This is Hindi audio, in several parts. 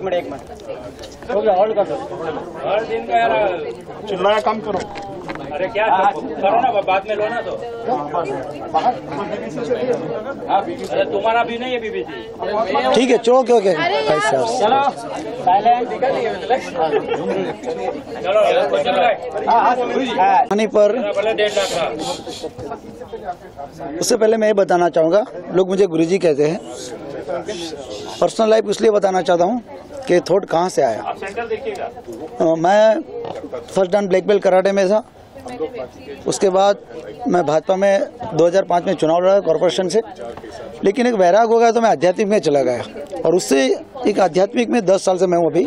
मिनट हो गया, होल्ड कर दो। हर दिन का यार चिल्लाया कम करो। अरे क्या करो ना, बाद में लो ना। तो अरे तुम्हारा भी नहीं है बीबीसी। ठीक है, चौक हो गया भाई साहब। चलो साइलेंट। पानी पर उससे पहले मैं ये बताना चाहूँगा, लोग मुझे गुरुजी कहते हैं। पर्सनल लाइफ इसलिए बताना चाहता हूँ कि थॉट कहाँ से आया। मैं फर्स्ट डान ब्लैक बेल्ट कराटे में था। उसके बाद मैं भाजपा में 2005 में चुनाव लड़ा कॉर्पोरेशन से, लेकिन एक वैराग हो गया तो मैं आध्यात्मिक में चला गया, और उससे एक आध्यात्मिक में 10 साल से मैं हूँ अभी।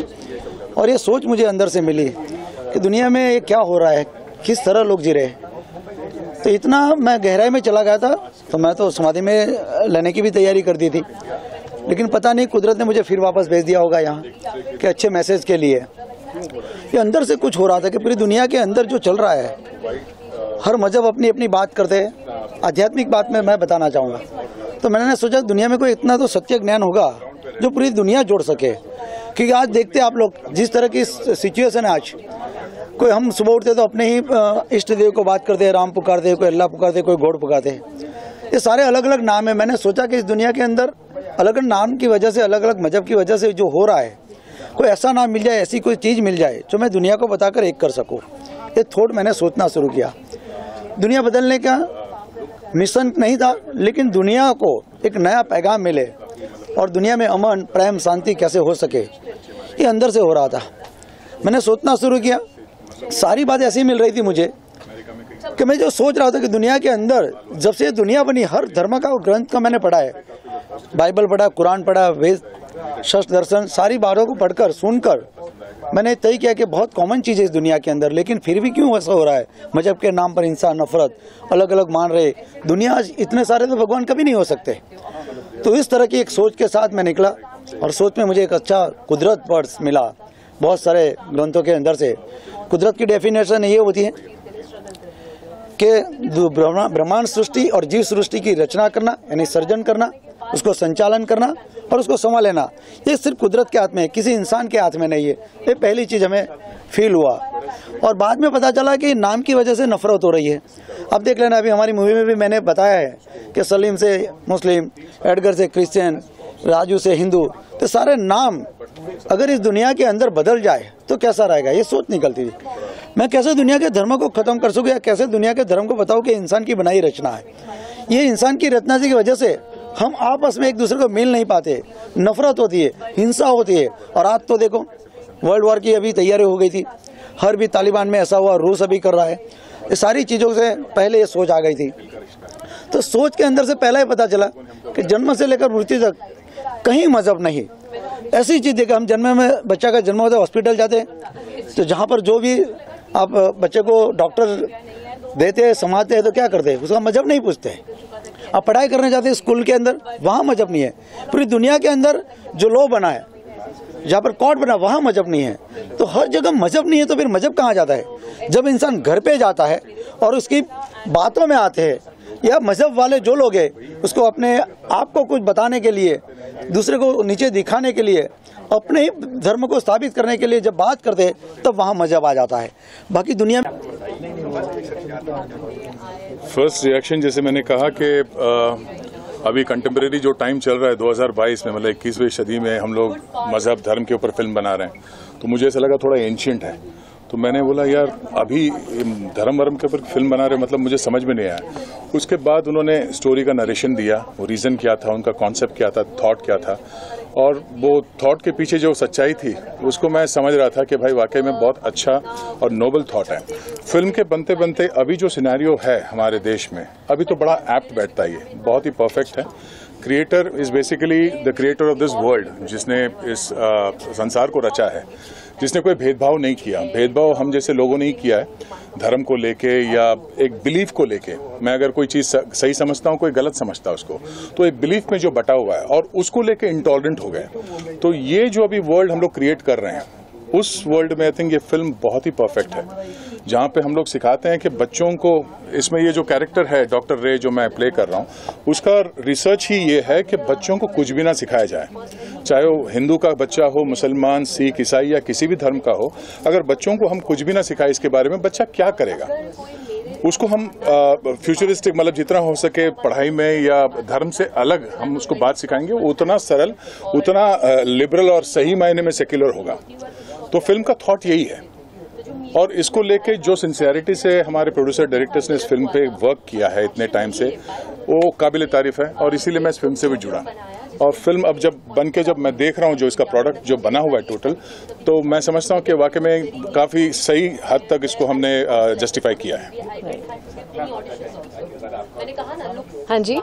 और ये सोच मुझे अंदर से मिली कि दुनिया में ये क्या हो रहा है, किस तरह लोग जी रहे हैं। तो इतना मैं गहराई में चला गया था, तो मैं तो समाधि में लेने की भी तैयारी कर दी थी, लेकिन पता नहीं कुदरत ने मुझे फिर वापस भेज दिया होगा यहाँ कि अच्छे मैसेज के लिए। ये अंदर से कुछ हो रहा था कि पूरी दुनिया के अंदर जो चल रहा है, हर मजहब अपनी अपनी बात करते हैं। आध्यात्मिक बात में मैं बताना चाहूँगा, तो मैंने सोचा दुनिया में कोई इतना तो सत्य ज्ञान होगा जो पूरी दुनिया जोड़ सके। क्योंकि आज देखते हैं आप लोग जिस तरह की सिचुएशन है आज, कोई हम सुबह उठते तो अपने ही इष्ट देव को बात करते हैं, राम पुकारते हैं, कोई अल्लाह पुकारते हैं, कोई गॉड पुकारते हैं। ये सारे अलग अलग नाम है। मैंने सोचा कि इस दुनिया के अंदर अलग अलग नाम की वजह से, अलग अलग मजहब की वजह से जो हो रहा है, कोई ऐसा नाम मिल जाए, ऐसी कोई चीज़ मिल जाए जो मैं दुनिया को बताकर एक कर सकूं। ये थॉट मैंने सोचना शुरू किया। दुनिया बदलने का मिशन नहीं था, लेकिन दुनिया को एक नया पैगाम मिले और दुनिया में अमन, प्रेम, शांति कैसे हो सके, ये अंदर से हो रहा था। मैंने सोचना शुरू किया। सारी बात ऐसी मिल रही थी मुझे कि मैं जो सोच रहा था कि दुनिया के अंदर जब से दुनिया बनी, हर धर्म का ग्रंथ का मैंने पढ़ा है, बाइबल पढ़ा, कुरान पढ़ा, वेद, शास्त्र, दर्शन, सारी बातों को पढ़कर सुनकर मैंने तय किया कि बहुत कॉमन चीज़ है इस दुनिया के अंदर, लेकिन फिर भी क्यों ऐसा हो रहा है। मजहब के नाम पर हिंसा, नफरत, अलग अलग मान रहे। दुनिया आज इतने सारे तो भगवान कभी नहीं हो सकते। तो इस तरह की एक सोच के साथ मैं निकला, और सोच में मुझे एक अच्छा कुदरत वर्ड मिला बहुत सारे ग्रंथों के अंदर से। कुदरत की डेफिनेशन ये होती है कि ब्रह्मांड सृष्टि और जीव सृष्टि की रचना करना, यानी सर्जन करना, उसको संचालन करना और उसको संभाल लेना, ये सिर्फ कुदरत के हाथ में है, किसी इंसान के हाथ में नहीं है। ये पहली चीज़ हमें फील हुआ। और बाद में पता चला कि नाम की वजह से नफरत हो रही है। अब देख लेना, अभी हमारी मूवी में भी मैंने बताया है कि सलीम से मुस्लिम, एडगर से क्रिश्चियन, राजू से हिंदू, तो सारे नाम अगर इस दुनिया के अंदर बदल जाए तो कैसा रहेगा, ये सोच निकलती थी। मैं कैसे दुनिया के धर्म को खत्म कर सकूँ, या कैसे दुनिया के धर्म को बताऊँ कि इंसान की बनाई रचना है। ये इंसान की रचना की वजह से हम आपस में एक दूसरे को मिल नहीं पाते, नफरत होती है, हिंसा होती है। और आज तो देखो वर्ल्ड वॉर की अभी तैयारी हो गई थी, हर भी तालिबान में ऐसा हुआ, रूस अभी कर रहा है। ये सारी चीज़ों से पहले ये सोच आ गई थी। तो सोच के अंदर से पहला ही पता चला कि जन्म से लेकर मृत्यु तक कहीं मजहब नहीं। ऐसी चीज़ देखा, हम जन्म में बच्चा का जन्म होता है, हॉस्पिटल जाते हैं, तो जहाँ पर जो भी आप बच्चे को डॉक्टर देते हैं, समाते हैं, तो क्या करते हैं, उसका मजहब नहीं पूछते। आप पढ़ाई करने जाते हैं स्कूल के अंदर, वहाँ मजहब नहीं है। पूरी दुनिया के अंदर जो लॉ बना है, जहाँ पर कोर्ट बना, वहाँ मजहब नहीं है। तो हर जगह मजहब नहीं है, तो फिर मजहब कहाँ जाता है। जब इंसान घर पे जाता है और उसकी बातों में आते हैं, या मजहब वाले जो लोग हैं उसको अपने आप को कुछ बताने के लिए, दूसरे को नीचे दिखाने के लिए, अपने ही धर्म को स्थापित करने के लिए जब बात करते हैं, तब वहाँ मजहब आ जाता है। बाकी दुनिया में फर्स्ट रिएक्शन, जैसे मैंने कहा कि अभी कंटेम्प्रेरी जो टाइम चल रहा है 2022 में, मतलब 21वीं सदी में हम लोग मजहब धर्म के ऊपर फिल्म बना रहे हैं, तो मुझे ऐसा लगा थोड़ा एंशिएंट है। तो मैंने बोला यार अभी धर्म वर्म के ऊपर फिल्म बना रहे, मतलब मुझे समझ में नहीं आया। उसके बाद उन्होंने स्टोरी का नरेशन दिया, वो रीज़न क्या था, उनका कॉन्सेप्ट क्या था, थॉट क्या था, और वो थॉट के पीछे जो सच्चाई थी उसको मैं समझ रहा था कि भाई वाकई में बहुत अच्छा और नोबल थॉट है। फिल्म के बनते बनते अभी जो सिनेरियो है हमारे देश में, अभी तो बड़ा एप्ट बैठता है, ये बहुत ही परफेक्ट है। Creator is basically the creator of this world, जिसने इस संसार को रचा है, जिसने कोई भेदभाव नहीं किया। भेदभाव हम जैसे लोगों ने ही किया है, धर्म को लेके या एक बिलीफ को लेके। मैं अगर कोई चीज़ सही समझता हूँ, कोई गलत समझता है उसको, तो एक बिलीफ में जो बटा हुआ है और उसको लेके इंटॉलरेंट हो गए। तो ये जो अभी वर्ल्ड हम लोग क्रिएट कर रहे हैं, उस वर्ल्ड में आई थिंक ये फिल्म बहुत ही परफेक्ट है, जहाँ पे हम लोग सिखाते हैं कि बच्चों को, इसमें ये जो कैरेक्टर है डॉक्टर रे जो मैं प्ले कर रहा हूँ, उसका रिसर्च ही ये है कि बच्चों को कुछ भी ना सिखाया जाए। चाहे वो हिंदू का बच्चा हो, मुसलमान, सिख, ईसाई या किसी भी धर्म का हो, अगर बच्चों को हम कुछ भी ना सिखाए इसके बारे में, बच्चा क्या करेगा? उसको हम फ्यूचरिस्टिक मतलब जितना हो सके पढ़ाई में या धर्म से अलग हम उसको बात सिखाएंगे, वो उतना सरल, उतना लिबरल और सही मायने में सेक्युलर होगा। तो फिल्म का थॉट यही है, और इसको लेके जो सिंसियरिटी से हमारे प्रोड्यूसर डायरेक्टर्स ने इस फिल्म पे वर्क किया है इतने टाइम से, वो काबिल तारीफ है, और इसीलिए मैं इस फिल्म से भी जुड़ा। और फिल्म अब जब बन के जब मैं देख रहा हूँ जो इसका प्रोडक्ट जो बना हुआ है टोटल, तो मैं समझता हूँ कि वाकई में काफ़ी सही हद तक इसको हमने जस्टिफाई किया है। हाँ जी,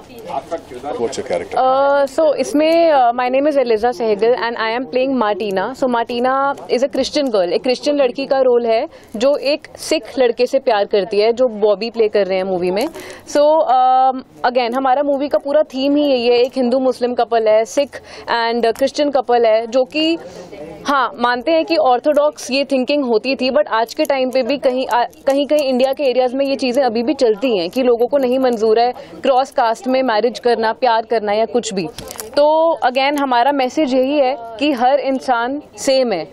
What's your character? so इसमें my name is Eliza Sehgal and I am playing Martina. So Martina is a Christian girl. एक क्रिश्चियन लड़की का रोल है जो एक सिख लड़के से प्यार करती है, जो बॉबी प्ले कर रहे हैं मूवी में। So अगेन हमारा मूवी का पूरा थीम ही यही है, एक हिंदू मुस्लिम कपल है, सिख एंड क्रिश्चियन कपल है, जो कि हाँ मानते हैं कि ऑर्थोडॉक्स ये थिंकिंग होती थी, बट आज के टाइम पे भी कहीं कहीं इंडिया के एरियाज में ये चीज़ें अभी भी चलती हैं कि लोगों को नहीं मंजूर है क्रॉस कास्ट में मैरिज करना, प्यार करना या कुछ भी। तो अगेन हमारा मैसेज यही है कि हर इंसान सेम है,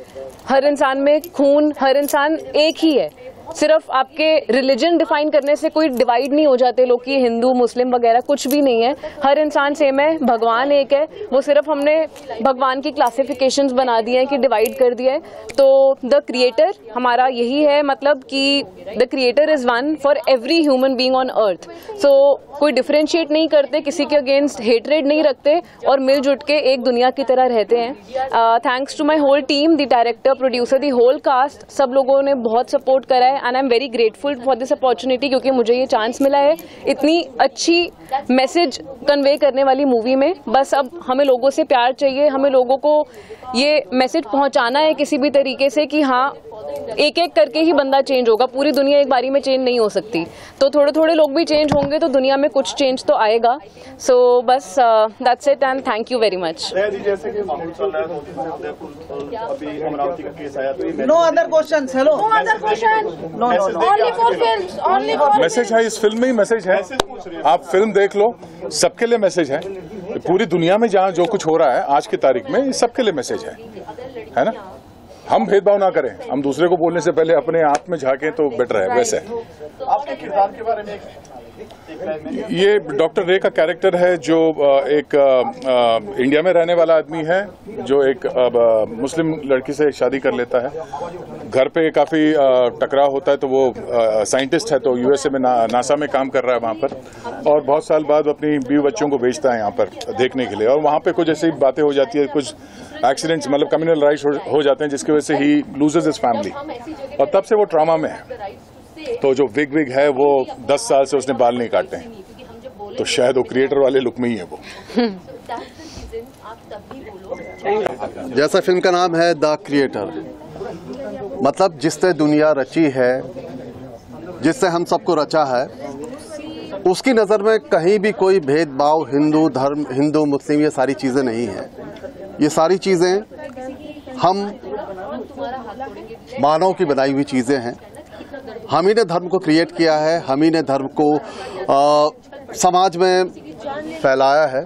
हर इंसान में खून, हर इंसान एक ही है। सिर्फ आपके रिलीजन डिफाइन करने से कोई डिवाइड नहीं हो जाते लोग कि हिंदू मुस्लिम वगैरह, कुछ भी नहीं है। हर इंसान सेम है, भगवान एक है, वो सिर्फ हमने भगवान की क्लासिफिकेशंस बना दी हैं कि डिवाइड कर दिया है। तो द क्रिएटर हमारा यही है, मतलब कि the creator is one for every human being on earth. So कोई डिफरेंशिएट नहीं करते, किसी के अगेंस्ट हेटरेड नहीं रखते और मिलजुट के एक दुनिया की तरह रहते हैं। Thanks to my whole team, the director, producer, the whole cast, सब लोगों ने बहुत सपोर्ट करा है and I am very grateful for this opportunity, क्योंकि मुझे ये चांस मिला है इतनी अच्छी मैसेज कन्वे करने वाली मूवी में। बस अब हमें लोगों से प्यार चाहिए, हमें लोगों को ये मैसेज पहुंचाना है किसी भी तरीके से कि हाँ एक एक करके ही बंदा चेंज होगा, पूरी दुनिया एक बारी में चेंज नहीं हो सकती। तो थोड़े थोड़े लोग भी चेंज होंगे तो दुनिया में कुछ चेंज तो आएगा। सो बस that's it and thank you very much. जैसे कि माहौल चल रहा है, अभी अमरावती का केस आया, तो no other question, hello, No other question. No. Only for films. Only for message है, इस फिल्म में ही मैसेज है। आप फिल्म देख लो, सबके लिए मैसेज है। पूरी दुनिया में जहाँ जो कुछ हो रहा है आज की तारीख में, सबके लिए मैसेज है ना। हम भेदभाव ना करें, हम दूसरे को बोलने से पहले अपने आप में झांकें तो बेटर है। वैसे आपके किरदार के बारे में ये डॉक्टर रे का कैरेक्टर है, जो एक इंडिया में रहने वाला आदमी है, जो एक मुस्लिम लड़की से शादी कर लेता है। घर पे काफ़ी टकराव होता है, तो वो साइंटिस्ट है, तो यूएसए में नासा में काम कर रहा है वहाँ पर, और बहुत साल बाद अपनी बीवी बच्चों को भेजता है यहाँ पर देखने के लिए, और वहाँ पे कुछ ऐसी बातें हो जाती है, कुछ एक्सीडेंट्स मतलब कम्युनल राइट्स हो जाते हैं, जिसकी वजह से ही लूजेस हिज फैमिली, और तब से वो ट्रॉमा में है। तो जो विग है वो 10 साल से उसने बाल नहीं काटे हैं, तो शायद वो क्रिएटर वाले लुक में ही है वो। जैसा फिल्म का नाम है द क्रिएटर, मतलब जिसने दुनिया रची है, जिससे हम सबको रचा है, उसकी नज़र में कहीं भी कोई भेदभाव, हिंदू धर्म, हिंदू मुस्लिम, ये सारी चीज़ें नहीं है। ये सारी चीज़ें हम मानव की बनाई हुई चीज़ें हैं। हम ही ने धर्म को क्रिएट किया है, हम ही ने धर्म को समाज में फैलाया है।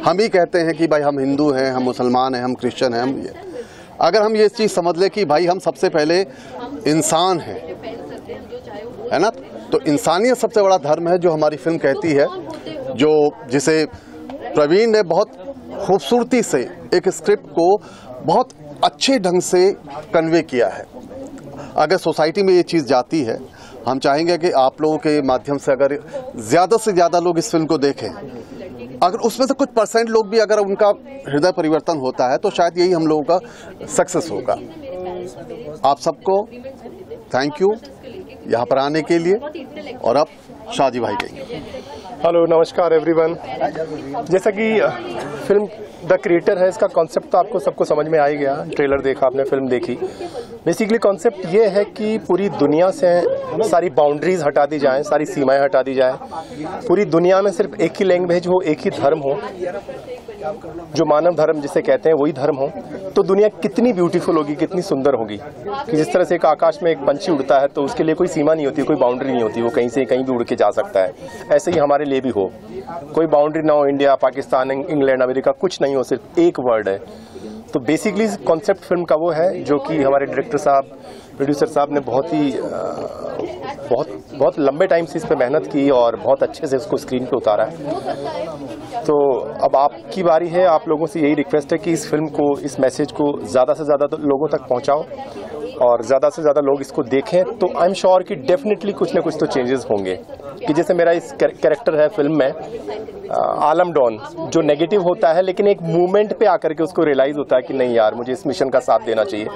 हम ही कहते हैं कि भाई हम हिंदू हैं, हम मुसलमान हैं, हम क्रिश्चियन हैं। अगर हम ये चीज़ समझ ले कि भाई हम सबसे पहले इंसान हैं, है ना, तो इंसानियत सबसे बड़ा धर्म है, जो हमारी फिल्म कहती है, जो जिसे प्रवीण ने बहुत खूबसूरती से एक स्क्रिप्ट को बहुत अच्छे ढंग से कन्वे किया है। अगर सोसाइटी में ये चीज़ जाती है, हम चाहेंगे कि आप लोगों के माध्यम से अगर ज़्यादा से ज़्यादा लोग इस फिल्म को देखें, अगर उसमें से कुछ % लोग भी अगर उनका हृदय परिवर्तन होता है, तो शायद यही हम लोगों का सक्सेस होगा। आप सबको थैंक यू यहाँ पर आने के लिए, और अब शाहजी भाई कहेंगे। हेलो, नमस्कार एवरीवन। जैसा कि फिल्म द क्रिएटर है, इसका कॉन्सेप्ट तो आपको सबको समझ में आ ही गया, ट्रेलर देखा आपने, फिल्म देखी। बेसिकली कॉन्सेप्ट ये है कि पूरी दुनिया से सारी बाउंड्रीज हटा दी जाएं, सारी सीमाएं हटा दी जाएं, पूरी दुनिया में सिर्फ एक ही लैंग्वेज हो, एक ही धर्म हो, जो मानव धर्म जिसे कहते हैं वही धर्म हो, तो दुनिया कितनी ब्यूटीफुल होगी, कितनी सुंदर होगी। कि जिस तरह से एक आकाश में एक पंछी उड़ता है, तो उसके लिए कोई सीमा नहीं होती, कोई बाउंड्री नहीं होती, वो कहीं से कहीं भी उड़ के जा सकता है। ऐसे ही हमारे लिए भी हो, कोई बाउंड्री ना हो, इंडिया, पाकिस्तान, इंग्लैंड, अमेरिका, कुछ नहीं हो, सिर्फ एक वर्ड है। तो बेसिकली कॉन्सेप्ट फिल्म का वो है जो कि हमारे डायरेक्टर साहब, प्रोड्यूसर साहब ने बहुत लंबे टाइम से इस पे मेहनत की और बहुत अच्छे से उसको स्क्रीन पे उतारा है। तो अब आपकी बारी है, आप लोगों से यही रिक्वेस्ट है कि इस फिल्म को, इस मैसेज को ज़्यादा से ज़्यादा लोगों तक पहुंचाओ और ज़्यादा से ज़्यादा लोग इसको देखें। तो आई एम श्योर कि डेफिनेटली कुछ ना कुछ तो चेंजेस होंगे। कि जैसे मेरा इस कैरेक्टर है फिल्म में आलम डॉन, जो नेगेटिव होता है लेकिन एक मूवमेंट पे आकर के उसको रियलाइज होता है कि नहीं यार, मुझे इस मिशन का साथ देना चाहिए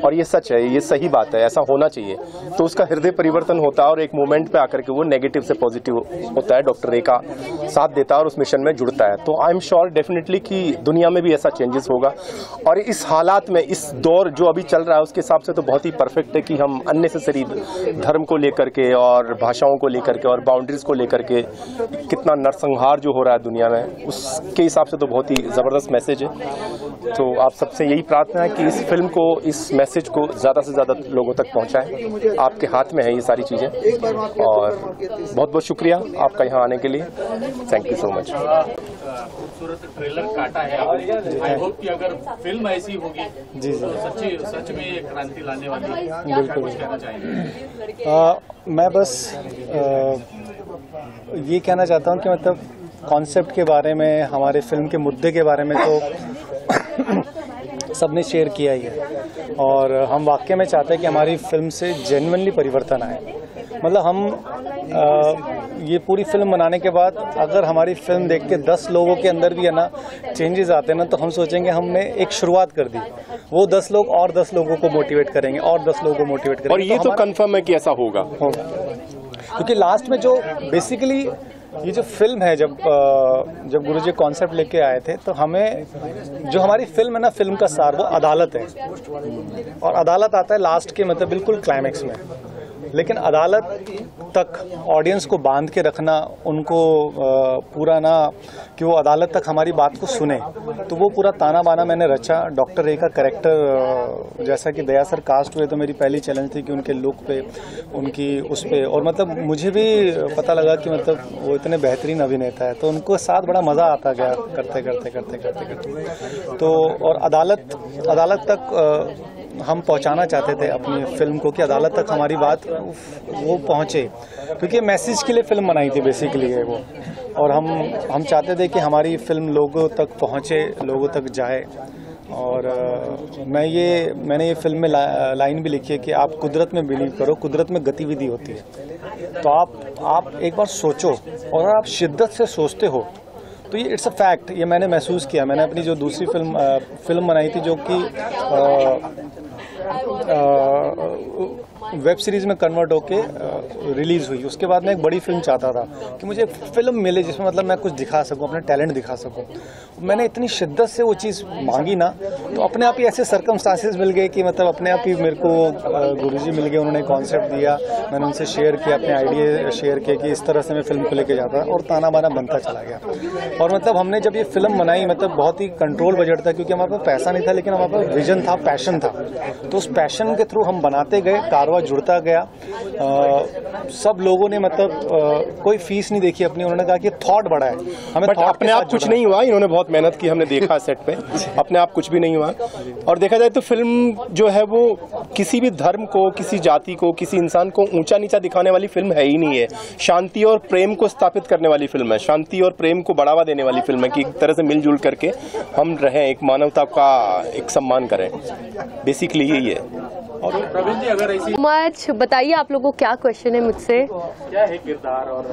और ये सच है, ये सही बात है, ऐसा होना चाहिए। तो उसका हृदय परिवर्तन होता है और एक मोमेंट पे आकर के वो नेगेटिव से पॉजिटिव होता है, डॉक्टर रे का साथ देता है और उस मिशन में जुड़ता है। तो आई एम श्योर डेफिनेटली कि दुनिया में भी ऐसा चेंजेस होगा। और इस हालात में, इस दौर जो अभी चल रहा है उसके हिसाब से तो बहुत ही परफेक्ट है कि हम अननेसेसरी धर्म को लेकर के और भाषाओं को लेकर के और बाउंड्रीज को लेकर के कितना नरसंहार जो हो रहा है दुनिया में, उसके हिसाब से तो बहुत ही ज़बरदस्त मैसेज है। तो आप सबसे यही प्रार्थना है कि इस फिल्म को, इस मैसेज को ज़्यादा से ज़्यादा लोगों तक पहुंचाएं। आपके हाथ में है ये सारी चीज़ें और बहुत बहुत शुक्रिया आपका यहाँ आने के लिए। Thank you so much. खूबसूरत ट्रेलर काटा है आपने। आई होप कि अगर फिल्म ऐसी होगी जी तो सच में ये क्रांति लाने वाली है। बिल्कुल कुछ कहना चाहेंगे? मैं बस ये कहना चाहता हूँ कि मतलब कॉन्सेप्ट के बारे में, हमारे फिल्म के मुद्दे के बारे में तो सबने शेयर किया ही है और हम वाकई में चाहते हैं कि हमारी फिल्म से जेन्युइनली परिवर्तन आए। मतलब हम ये पूरी फिल्म बनाने के बाद अगर हमारी फिल्म देख के 10 लोगों के अंदर भी है ना चेंजेस आते हैं ना, तो हम सोचेंगे हमने एक शुरुआत कर दी, वो 10 लोग और 10 लोगों को मोटिवेट करेंगे और 10 लोगों को मोटिवेट करेंगे। और ये तो कंफर्म है कि ऐसा होगा, क्योंकि लास्ट में जो बेसिकली ये जो फिल्म है, जब गुरुजी कॉन्सेप्ट लेके आए थे तो हमें जो हमारी फिल्म है ना, फिल्म का सार वो अदालत है और अदालत आता है लास्ट के मतलब बिल्कुल क्लाइमेक्स में। लेकिन अदालत तक ऑडियंस को बांध के रखना, उनको पूरा ना कि वो अदालत तक हमारी बात को सुने, तो वो पूरा ताना बाना मैंने रचा। डॉक्टर रे का कैरेक्टर जैसा कि दया सर कास्ट हुए तो मेरी पहली चैलेंज थी कि उनके लुक पे, उनकी उस पे, और मतलब मुझे भी पता लगा कि मतलब वो इतने बेहतरीन अभिनेता है, तो उनको साथ बड़ा मज़ा आता गया करते करते। तो और अदालत तक हम पहुंचाना चाहते थे अपनी फिल्म को कि अदालत तक हमारी बात वो पहुंचे, क्योंकि मैसेज के लिए फिल्म बनाई थी बेसिकली है वो। और हम चाहते थे कि हमारी फिल्म लोगों तक पहुंचे, लोगों तक जाए। और मैंने ये फिल्म में लाइन भी लिखी है कि आप कुदरत में बिलीव करो, कुदरत में गतिविधि होती है। तो आप एक बार सोचो और अगर आप शिद्दत से सोचते हो तो ये इट्स अ फैक्ट। ये मैंने महसूस किया। मैंने अपनी जो दूसरी फिल्म बनाई थी जो कि वेब सीरीज में कन्वर्ट होके रिलीज हुई, उसके बाद मैं एक बड़ी फिल्म चाहता था कि मुझे एक फिल्म मिले जिसमें मतलब मैं कुछ दिखा सकूं, अपने टैलेंट दिखा सकूं। मैंने इतनी शिद्दत से वो चीज़ मांगी ना, तो अपने आप ही ऐसे सर्कमस्टांसेस मिल गए कि मतलब अपने आप ही मेरे को गुरुजी मिल गए, उन्होंने कॉन्सेप्ट दिया, मैंने उनसे शेयर किया, अपने आइडिया शेयर किए कि इस तरह से मैं फिल्म को लेके जाता और ताना बाना बनता चला गया। और मतलब हमने जब ये फिल्म बनाई मतलब बहुत ही कंट्रोल बजट था, क्योंकि हमारे पास पैसा नहीं था, लेकिन हमारे पास विजन था, पैशन था। तो उस पैशन के थ्रू हम बनाते गए, कारवा जुड़ता गया। सब लोगों ने मतलब कोई फीस नहीं देखी अपनी, उन्होंने कहा कि थॉट बड़ा है, हमें अपने आप कुछ नहीं हुआ, इन्होंने बहुत मेहनत की, हमने देखा सेट पे, अपने आप कुछ भी नहीं हुआ। और देखा जाए तो फिल्म जो है वो किसी भी धर्म को, किसी जाति को, किसी इंसान को ऊंचा नीचा दिखाने वाली फिल्म है ही नहीं है। शांति और प्रेम को स्थापित करने वाली फिल्म है, शांति और प्रेम को बढ़ावा देने वाली फिल्म है कि एक तरह से मिलजुल करके हम रहें, एक मानवता का एक सम्मान करें। बेसिकली यही है। और प्रवीण जी, अगर ऐसी मच बताइए आप लोगों को क्या क्वेश्चन है मुझसे? क्या है किरदार और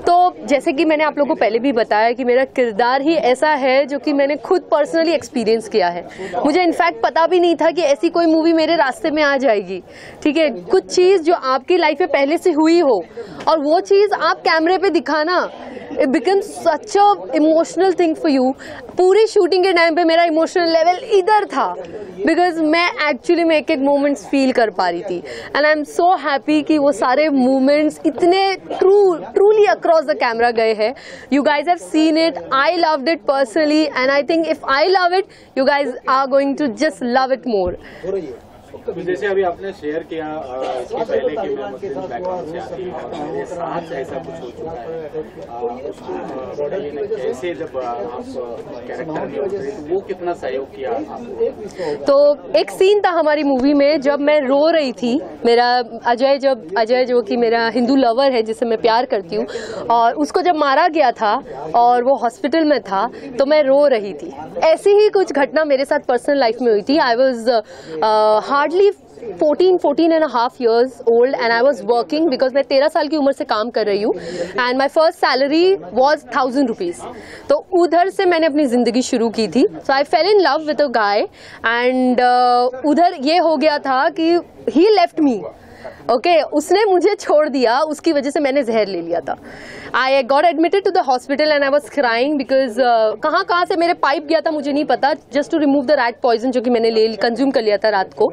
तो जैसे कि मैंने आप लोगों को पहले भी बताया कि मेरा किरदार ही ऐसा है जो कि मैंने खुद पर्सनली एक्सपीरियंस किया है। मुझे इनफैक्ट पता भी नहीं था कि ऐसी कोई मूवी मेरे रास्ते में आ जाएगी। ठीक है, कुछ चीज़ जो आपकी लाइफ में पहले से हुई हो और वो चीज़ आप कैमरे पे दिखाना, it becomes such a emotional thing for you. पूरी शूटिंग के टाइम पे मेरा इमोशनल लेवल इधर था, बिकॉज मैं एक्चुअली में एक एक मोमेंट्स फील कर पा रही थी। And I am so happy कि वो सारे मोमेंट्स इतने ट्रूली अक्रॉस द कैमरा गए हैं। You guys have seen it, I loved it personally, and I think if I love it, you guys are going to just love it more. तो जैसे अभी आपने शेयर किया इसके पहले कि मैं मुस्लिम बैकग्राउंड से आती हूँ और मेरे साथ ऐसा कुछ हो चुका है, कैसे जब आप कैरेक्टर में उतरे तो वो कितना सहयोग किया आपको? तो एक सीन था हमारी मूवी में जब मैं रो रही थी, मेरा अजय जो कि मेरा हिंदू लवर है जिससे मैं प्यार करती हूँ, और उसको जब मारा गया था और वो हॉस्पिटल में था तो मैं रो रही थी। ऐसी ही कुछ घटना मेरे साथ पर्सनल लाइफ में हुई थी। I was hardly 14 and a half years old and I was working because मैं 13 साल की उम्र से काम कर रही हूँ and my first salary was 1000 rupees। तो उधर से मैंने अपनी ज़िंदगी शुरू की थी। So I fell in love with a guy and उधर ये हो गया था कि he left me। ओके, उसने मुझे छोड़ दिया, उसकी वजह से मैंने जहर ले लिया था। I got admitted to the hospital and I was crying because कहाँ से मेरे पाइप गया था मुझे नहीं पता, just to remove the rat poison जो कि मैंने कंज्यूम कर लिया था रात को।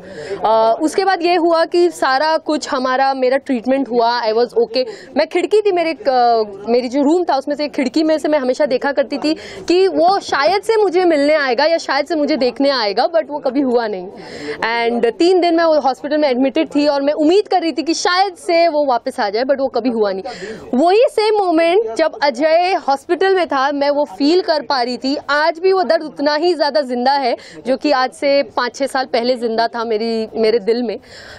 उसके बाद ये हुआ कि सारा कुछ मेरा ट्रीटमेंट हुआ, आई वॉज ओके। मैं खिड़की थी, मेरी जो रूम था उसमें से एक खिड़की में से मैं हमेशा देखा करती थी कि वो शायद से मुझे मिलने आएगा या शायद से मुझे देखने आएगा, बट वो कभी हुआ नहीं। एंड 3 दिन मैं हॉस्पिटल में एडमिटेड थी और मैं उम्मीद कर रही थी कि शायद से वो वापस आ जाए, बट वो कभी हुआ नहीं। वही सेम मोमेंट जब अजय हॉस्पिटल में था मैं वो फील कर पा रही थी। आज भी वो दर्द उतना ही ज़्यादा जिंदा है जो कि आज से 5-6 साल पहले जिंदा था मेरे दिल में,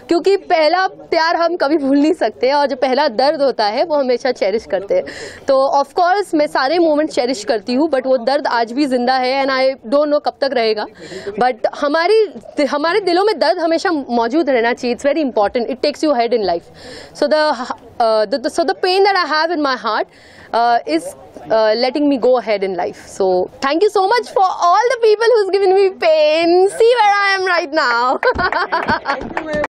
क्योंकि पहला प्यार हम कभी भूल नहीं सकते और जो पहला दर्द होता है वो हमेशा चेरिश करते हैं। तो ऑफ कोर्स मैं सारे मोमेंट चेरिश करती हूँ, बट वो दर्द आज भी जिंदा है एंड आई डोंट नो कब तक रहेगा, बट हमारे दिलों में दर्द हमेशा मौजूद रहना चाहिए। It's very important, it takes you ahead in life. So the pain that I have in my heart is letting me go ahead in life. So thank you so much for all the people who's given me pain. See where I am right now.